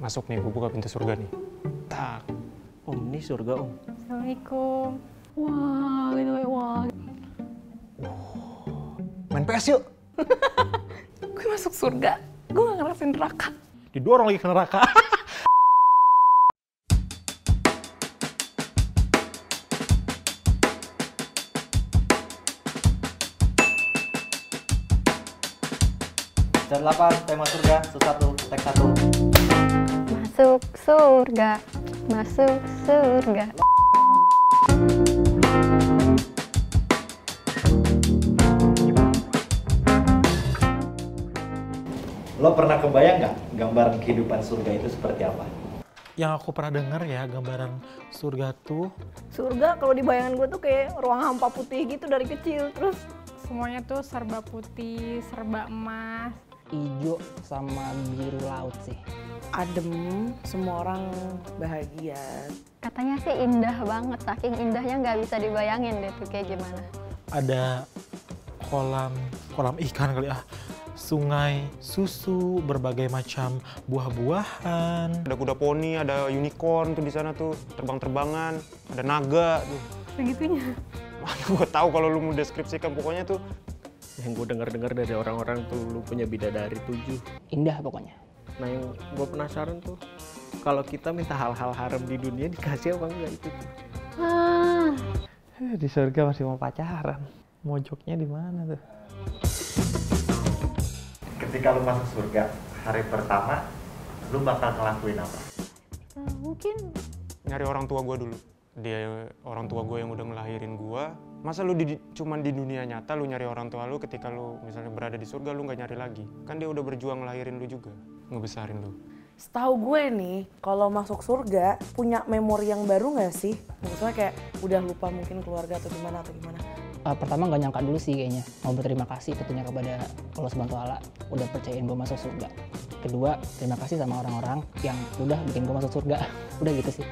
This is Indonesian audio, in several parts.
Masuk nih, gue buka pintu surga nih. Tak. Om, ini surga om. Assalamualaikum. Wah, gitu ya, wah. Main PS yuk. Gue masuk surga, gue gak ngerasain neraka. Didorong lagi ke neraka. Chapter 8, tema surga, satu, teks 1. Masuk surga, masuk surga. Lo pernah kebayang nggak gambaran kehidupan surga itu seperti apa? Yang aku pernah dengar ya, gambaran surga tuh Surga kalau di bayangan gue tuh kayak ruang hampa putih gitu dari kecil. Terus semuanya tuh serba putih, serba emas. Ijo sama biru laut sih. Adem, semua orang bahagia. Katanya sih indah banget, saking indahnya nggak bisa dibayangin deh tuh kayak gimana. ada kolam ikan kali ah. Sungai, susu, berbagai macam buah-buahan. Ada kuda poni, ada unicorn tuh di sana tuh, terbang-terbangan, ada naga tuh. Segitunya. Mana gue tahu kalau lu mau deskripsikan, pokoknya tuh Yang gue dengar-dengar dari orang-orang tuh lu punya bidadari 7. Indah pokoknya. Nah yang gue penasaran tuh, kalau kita minta hal-hal haram di dunia dikasih apa enggak itu tuh? Di surga masih mau pacaran. Mojoknya di mana tuh? Ketika lu masuk surga, hari pertama, lu bakal ngelakuin apa? Mungkin nyari orang tua gue dulu. Dia orang tua gue yang udah ngelahirin gue. Masa lu cuman di dunia nyata lu nyari orang tua lu, ketika lu misalnya berada di surga lu nggak nyari lagi? Kan dia udah berjuang ngelahirin lu juga, ngebesarin lu. Setahu gue nih, kalau masuk surga punya memori yang baru nggak sih? Maksudnya kayak udah lupa mungkin keluarga atau gimana. Pertama nggak nyangka dulu sih kayaknya. Mau berterima kasih tentunya kepada Allah Subhanahu wa Ta'ala udah percayain gue masuk surga. Kedua, terima kasih sama orang-orang yang udah bikin gue masuk surga. Udah gitu sih.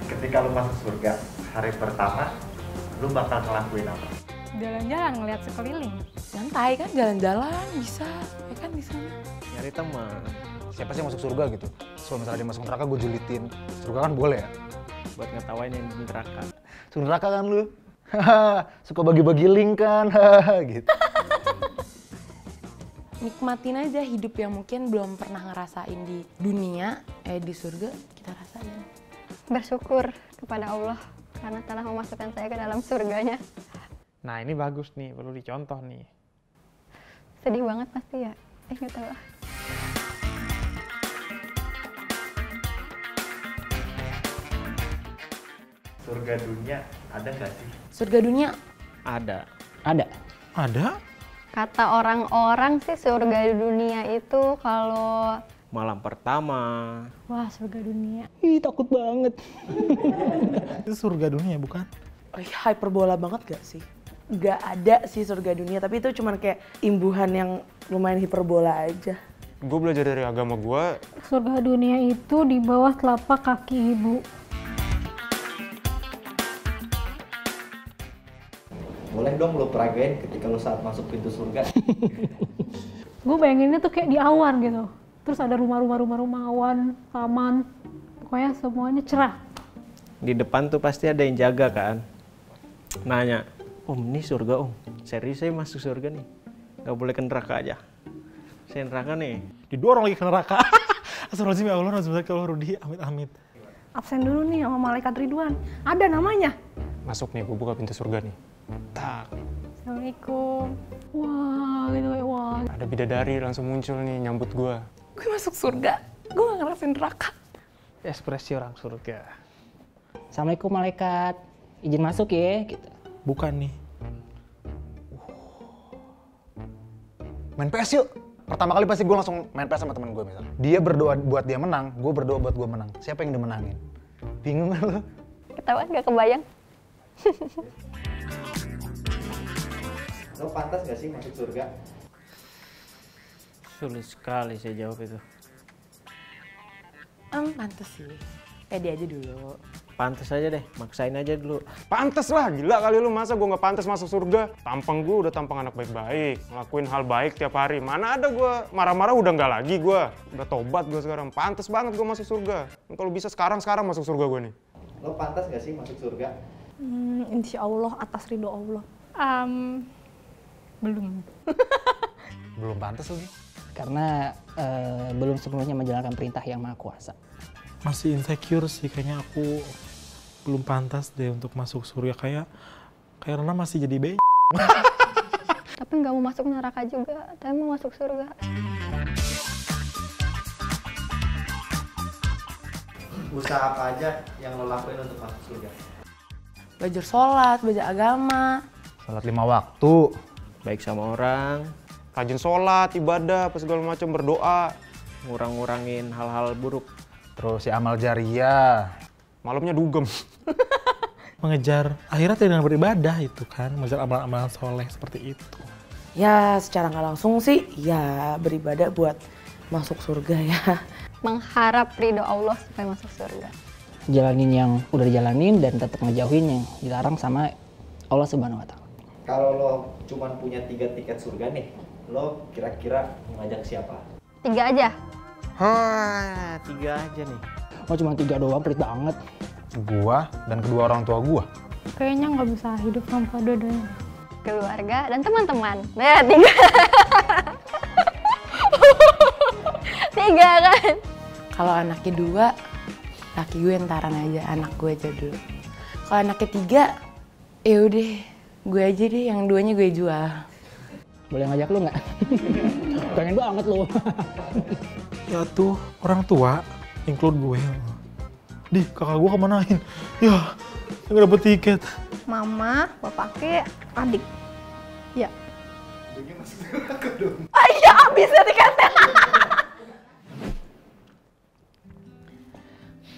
Ketika lu masuk surga, hari pertama, lu bakal ngelakuin apa? Jalan-jalan ngeliat sekeliling. Santai kan, jalan-jalan bisa, ya kan di sana. Nyari teman. Siapa sih yang masuk surga gitu? So misalnya dia masuk neraka, gue julitin. Surga kan boleh ya? Buat ngetawain yang di neraka. Masuk neraka kan lu? Suka bagi-bagi link kan? Gitu. Nikmatin aja hidup yang mungkin belum pernah ngerasain di dunia, di surga kita rasain. bersyukur kepada Allah karena telah memasukkan saya ke dalam surganya. Nah ini bagus nih, perlu dicontoh nih. Sedih banget pasti ya. Nggak tahu lah. Surga dunia ada nggak sih? Surga dunia Ada. Ada. Ada? Kata orang-orang sih surga dunia itu kalau Malam pertama. Wah, surga dunia. Ih takut banget. Itu surga dunia bukan? hyperbola banget gak sih? Gak ada sih surga dunia, tapi itu cuman kayak imbuhan yang lumayan hiperbola aja. Gue belajar dari agama gue, Surga dunia itu di bawah telapak kaki ibu. Boleh dong lo peragain ketika lo saat masuk pintu surga. Gue bayanginnya tuh kayak di awan gitu. Terus ada rumah-rumah awan, taman. Pokoknya semuanya cerah. Di depan tuh pasti ada yang jaga kan. Nanya, Om ini surga om, serius saya masuk surga nih. Gak boleh ke neraka aja. Saya neraka nih. didorong lagi ke neraka. Astagfirullahaladzim, ya Allah, astagfirullah, Rudi, amit-amit. Absen dulu nih sama malaikat Ridwan. Ada namanya. Masuk nih, gue buka pintu surga nih. Tak. Assalamualaikum. Wah, gitu ya, wah. Ada bidadari langsung muncul nih, nyambut gue. Gue masuk surga, gue gak ngerasain neraka. Ekspresi orang surga. Assalamualaikum malaikat. Izin masuk ya. Gitu. Bukan nih. Main PS yuk. Pertama kali pasti gue langsung main PS sama temen gue misalnya. Dia berdoa buat dia menang, gue berdoa buat gue menang. Siapa yang dimenangin? Bingung kan lo? ketahuan nggak kebayang. Lo pantas gak sih masuk surga? Sulit sekali saya jawab itu. Pantes sih. Dia aja dulu. Pantes aja deh, maksain aja dulu. Pantes lah, gila kali lu, masa gue nggak pantas masuk surga? Tampang gue udah tampang anak baik-baik, ngelakuin hal baik tiap hari. Mana ada gue marah-marah udah nggak lagi gue. Udah tobat gue sekarang, pantes banget gue masuk surga. Kalau bisa sekarang masuk surga gue nih. Lo pantas gak sih masuk surga? Insya Allah atas ridho Allah. Belum. Belum pantas lagi. Karena belum sepenuhnya menjalankan perintah yang maha kuasa. Masih insecure sih, kayaknya aku belum pantas deh untuk masuk surga. Kayak Rena masih jadi bayi. Tapi nggak mau masuk neraka juga, tapi mau masuk surga. Usaha apa aja yang lo lakuin untuk masuk surga? Belajar sholat, belajar agama. Salat 5 waktu. Baik sama orang, Rajin sholat, ibadah, apa segala macam, berdoa. ngurang-ngurangin hal-hal buruk. Terus si amal jariah. Malamnya dugem. Mengejar akhirat dengan beribadah itu kan, mengejar amalan-amalan soleh seperti itu. Ya secara nggak langsung sih, ya beribadah buat masuk surga ya. Mengharap ridho Allah supaya masuk surga. Jalanin yang udah dijalanin dan tetap ngejauhin yang dilarang sama Allah Subhanahu wa Ta'ala. Kalau lo cuma punya 3 tiket surga nih, lo kira-kira ngajak siapa? 3 aja. 3 aja nih. Oh cuma 3 doang, pelit banget. Gua dan kedua orang tua gua. Kayaknya nggak bisa hidup tanpa dua-duanya. Keluarga dan teman-teman. Nah, 3. 3 kan? Kalau anaknya 2, laki gue ntaran aja, anak gue aja dulu. Kalau anaknya 3, ya udah gue aja deh, yang 2-nya gue jual. Boleh ngajak lu nggak? Pengen banget lu. Ya tuh, orang tua, include gue. Di, kakak gue kemanain? Ya, nggak dapet tiket. Mama, bapaknya, adik. Ya. Iya, habisnya tiketnya.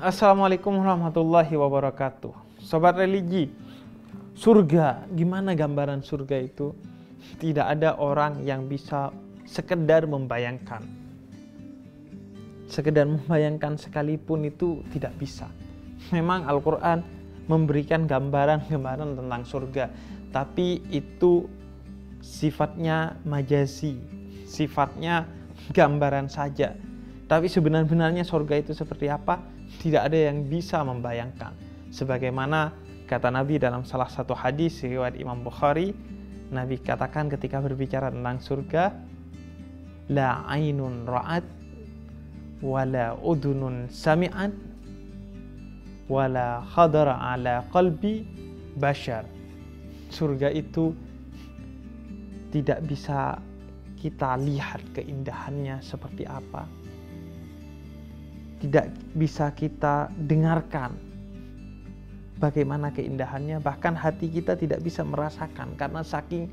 Assalamualaikum warahmatullahi wabarakatuh. Sobat religi, surga, gimana gambaran surga itu? Tidak ada orang yang bisa sekedar membayangkan. Sekedar membayangkan sekalipun itu tidak bisa. Memang Al-Quran memberikan gambaran-gambaran tentang surga, tapi itu sifatnya majazi, sifatnya gambaran saja. Tapi sebenarnya surga itu seperti apa? Tidak ada yang bisa membayangkan. Sebagaimana kata Nabi dalam salah satu hadis riwayat Imam Bukhari, Nabi katakan ketika berbicara tentang surga, la ainun ra'at wala udunun sami'at wala khadara ala qalbi bashar. Surga itu tidak bisa kita lihat keindahannya seperti apa, tidak bisa kita dengarkan bagaimana keindahannya, bahkan hati kita tidak bisa merasakan karena saking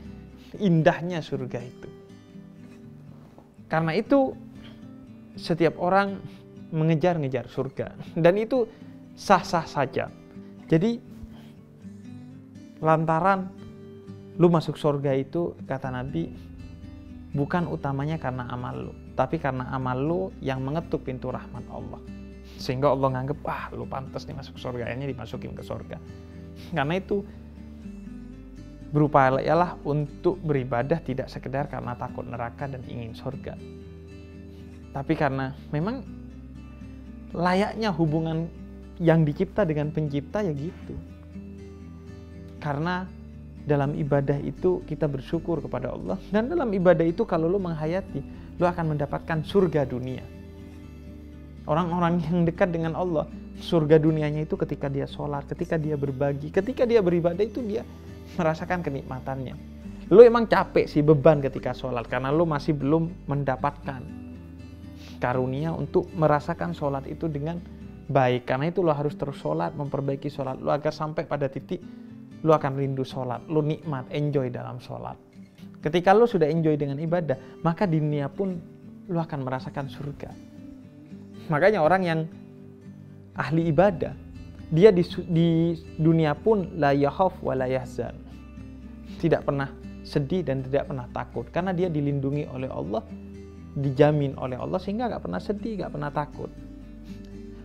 indahnya surga itu. Karena itu setiap orang mengejar-ngejar surga, dan itu sah-sah saja. Jadi lantaran lu masuk surga itu, kata Nabi, bukan utamanya karena amal lu, tapi karena amal lu yang mengetuk pintu rahmat Allah. Sehingga Allah nganggep, lu pantas nih masuk surga, akhirnya dimasukin ke surga. Karena itu berupayalah untuk beribadah tidak sekedar karena takut neraka dan ingin surga, tapi karena memang layaknya hubungan yang dicipta dengan pencipta ya gitu. Karena dalam ibadah itu kita bersyukur kepada Allah, dan dalam ibadah itu kalau lu menghayati, lu akan mendapatkan surga dunia. Orang-orang yang dekat dengan Allah, surga dunianya itu ketika dia sholat, ketika dia berbagi, ketika dia beribadah, itu dia merasakan kenikmatannya. Lu emang capek sih, beban ketika sholat, karena lu masih belum mendapatkan karunia untuk merasakan sholat itu dengan baik. Karena itu lu harus terus sholat, memperbaiki sholat lu agar sampai pada titik lu akan rindu sholat, lu nikmat, enjoy dalam sholat. Ketika lu sudah enjoy dengan ibadah, maka di dunia pun lu akan merasakan surga. Makanya orang yang ahli ibadah, dia di dunia pun la yakhaf wa la yahzan, tidak pernah sedih dan tidak pernah takut, karena dia dilindungi oleh Allah, dijamin oleh Allah, sehingga gak pernah sedih, gak pernah takut.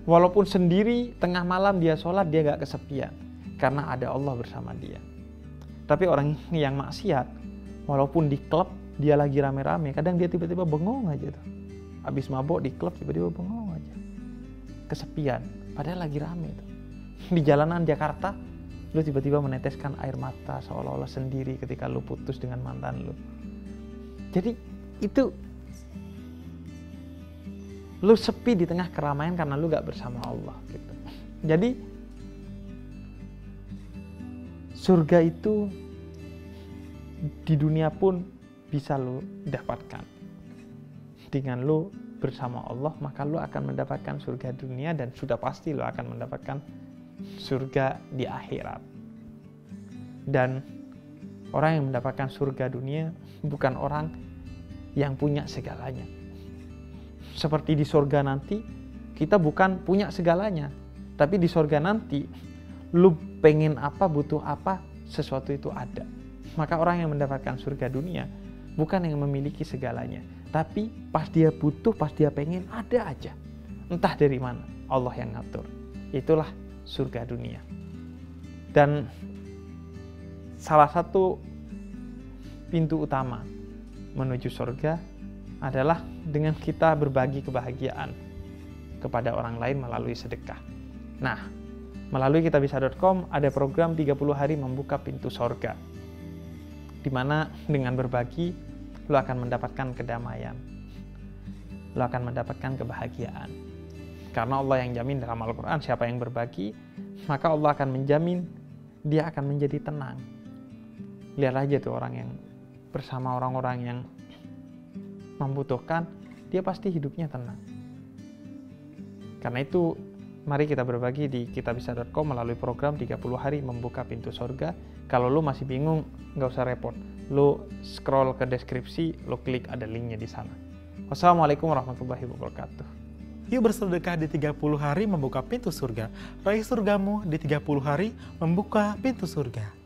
Walaupun sendiri, tengah malam dia sholat, dia gak kesepian. Karena ada Allah bersama dia. Tapi orang ini yang maksiat, walaupun di klub, dia lagi rame-rame, kadang dia tiba-tiba bengong aja tuh. Habis mabok di klub, tiba-tiba bengong aja. Kesepian, padahal lagi rame tuh. Di jalanan Jakarta, lu tiba-tiba meneteskan air mata seolah-olah sendiri ketika lu putus dengan mantan lu. Jadi itu lu sepi di tengah keramaian karena lu gak bersama Allah gitu. Jadi surga itu di dunia pun bisa lu dapatkan. Dengan lu bersama Allah, maka lu akan mendapatkan surga dunia dan sudah pasti lu akan mendapatkan surga di akhirat. Dan orang yang mendapatkan surga dunia bukan orang yang punya segalanya. Seperti di surga nanti, kita bukan punya segalanya. Tapi di surga nanti, lu pengen apa, butuh apa, sesuatu itu ada. Maka orang yang mendapatkan surga dunia bukan yang memiliki segalanya. Tapi pas dia butuh, pas dia pengen, ada aja. Entah dari mana, Allah yang ngatur. Itulah surga dunia. Dan salah satu pintu utama menuju surga adalah dengan kita berbagi kebahagiaan kepada orang lain melalui sedekah. Nah, melalui kitabisa.com ada program 30 hari membuka pintu surga. Di mana dengan berbagi, lo akan mendapatkan kedamaian. Lo akan mendapatkan kebahagiaan. Karena Allah yang jamin dalam Al-Quran, siapa yang berbagi, maka Allah akan menjamin dia akan menjadi tenang. Lihat aja tuh orang yang bersama orang-orang yang membutuhkan, dia pasti hidupnya tenang. Karena itu, mari kita berbagi di kitabisa.com melalui program 30 hari membuka pintu surga. Kalau lu masih bingung, nggak usah repot. Lu scroll ke deskripsi, lu klik ada linknya di sana. Wassalamualaikum warahmatullahi wabarakatuh. Yuk bersedekah di 30 hari membuka pintu surga. Raih surgamu di 30 hari membuka pintu surga.